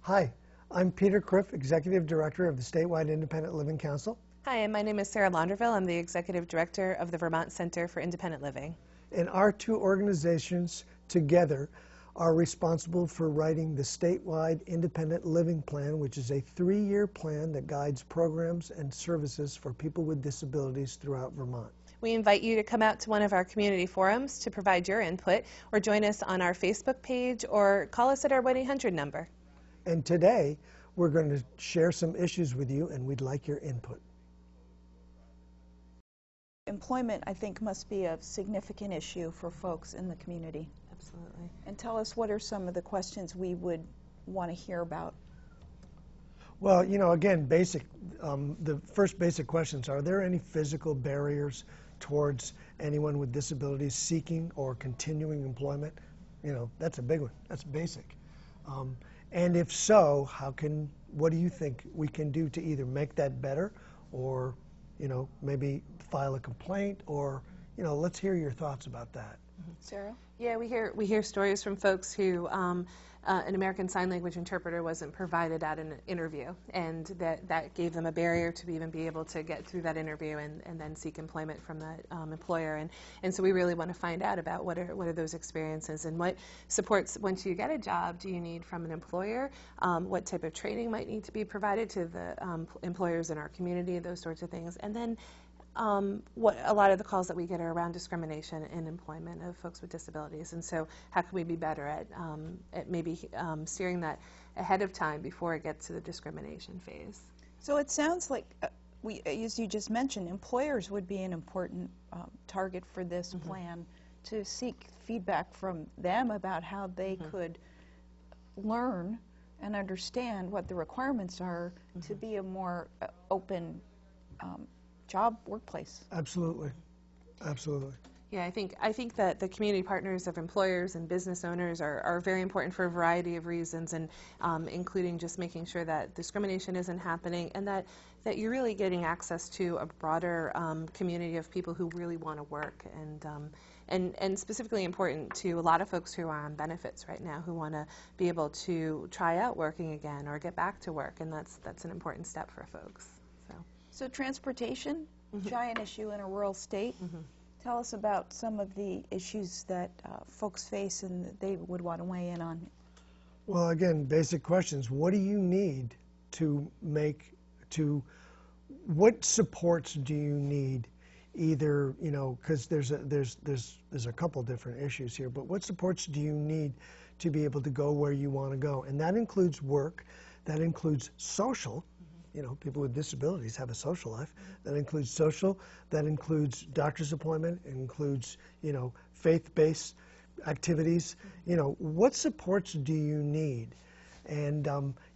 Hi, I'm Peter Criff, Executive Director of the Statewide Independent Living Council. Hi, and my name is Sarah Launderville. I'm the Executive Director of the Vermont Center for Independent Living. And our two organizations together are responsible for writing the Statewide Independent Living Plan, which is a 3-year plan that guides programs and services for people with disabilities throughout Vermont. We invite you to come out to one of our community forums to provide your input, or join us on our Facebook page, or call us at our 1-800 number. And today, we're going to share some issues with you, and we'd like your input. Employment, I think, must be a significant issue for folks in the community. Absolutely. And tell us, what are some of the questions we would want to hear about? Well, you know, again, the first basic questions: are there any physical barriers towards anyone with disabilities seeking or continuing employment? You know, that's a big one. That's basic. And if so, what do you think we can do to either make that better, or, you know, maybe file a complaint, or, you know, let's hear your thoughts about that. Sarah? Yeah, we hear stories from folks who an American Sign Language interpreter wasn't provided at an interview, and that gave them a barrier to even be able to get through that interview and then seek employment from that employer. And so we really want to find out about what are those experiences, and what supports, once you get a job, do you need from an employer, what type of training might need to be provided to the employers in our community, those sorts of things. And then what a lot of the calls that we get are around discrimination in employment of folks with disabilities, and so how can we be better at maybe steering that ahead of time before it gets to the discrimination phase. So it sounds like, as you just mentioned, employers would be an important target for this plan, to seek feedback from them about how they could learn and understand what the requirements are to be a more open job workplace. Absolutely. Absolutely. Yeah, I think that the community partners of employers and business owners are very important for a variety of reasons, and including just making sure that discrimination isn't happening, and that you're really getting access to a broader community of people who really want to work, and specifically important to a lot of folks who are on benefits right now, who want to be able to try out working again or get back to work, and that's an important step for folks. So transportation, giant issue in a rural state. Tell us about some of the issues that folks face and that they would want to weigh in on. Well, again, basic questions. What do you need what supports do you need? Either, you know, because there's a couple different issues here, but what supports do you need to be able to go where you want to go? And that includes work, that includes social. You know, people with disabilities have a social life. That includes social, that includes doctor's appointment, it includes, you know, faith-based activities. You know, what supports do you need? And,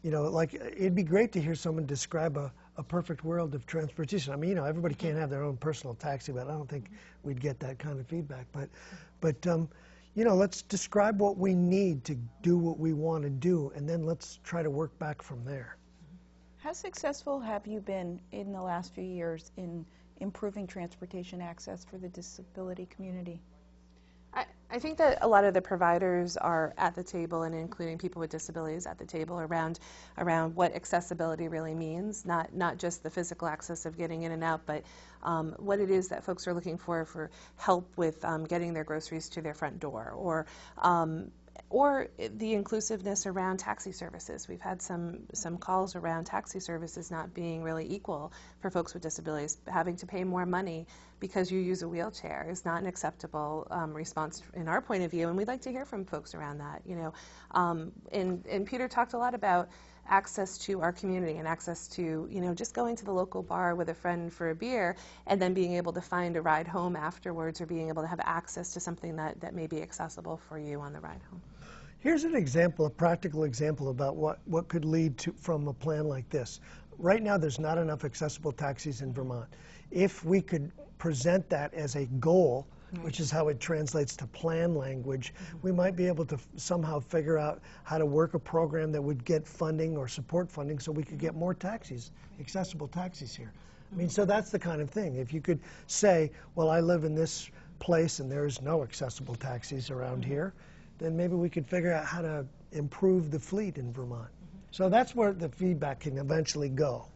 you know, like, it'd be great to hear someone describe a perfect world of transportation. I mean, you know, everybody can't have their own personal taxi, but I don't think we'd get that kind of feedback. But you know, let's describe what we need to do what we want to do, and then let's try to work back from there. How successful have you been in the last few years in improving transportation access for the disability community? I think that a lot of the providers are at the table, and including people with disabilities at the table, around what accessibility really means, not just the physical access of getting in and out, but what it is that folks are looking for help with getting their groceries to their front door, or the inclusiveness around taxi services. We've had some calls around taxi services not being really equal for folks with disabilities. Having to pay more money because you use a wheelchair is not an acceptable response in our point of view, and we'd like to hear from folks around that. You know, and Peter talked a lot about access to our community and access to, you know, just going to the local bar with a friend for a beer and then being able to find a ride home afterwards, or being able to have access to something that may be accessible for you on the ride home. Here's an example, a practical example about what could lead from a plan like this. Right now, there's not enough accessible taxis in Vermont. If we could present that as a goal, which is how it translates to plan language, we might be able to somehow figure out how to work a program that would get funding or support funding so we could get more taxis, accessible taxis here. I mean, so that's the kind of thing. If you could say, well, I live in this place and there's no accessible taxis around here, then maybe we could figure out how to improve the fleet in Vermont. So that's where the feedback can eventually go.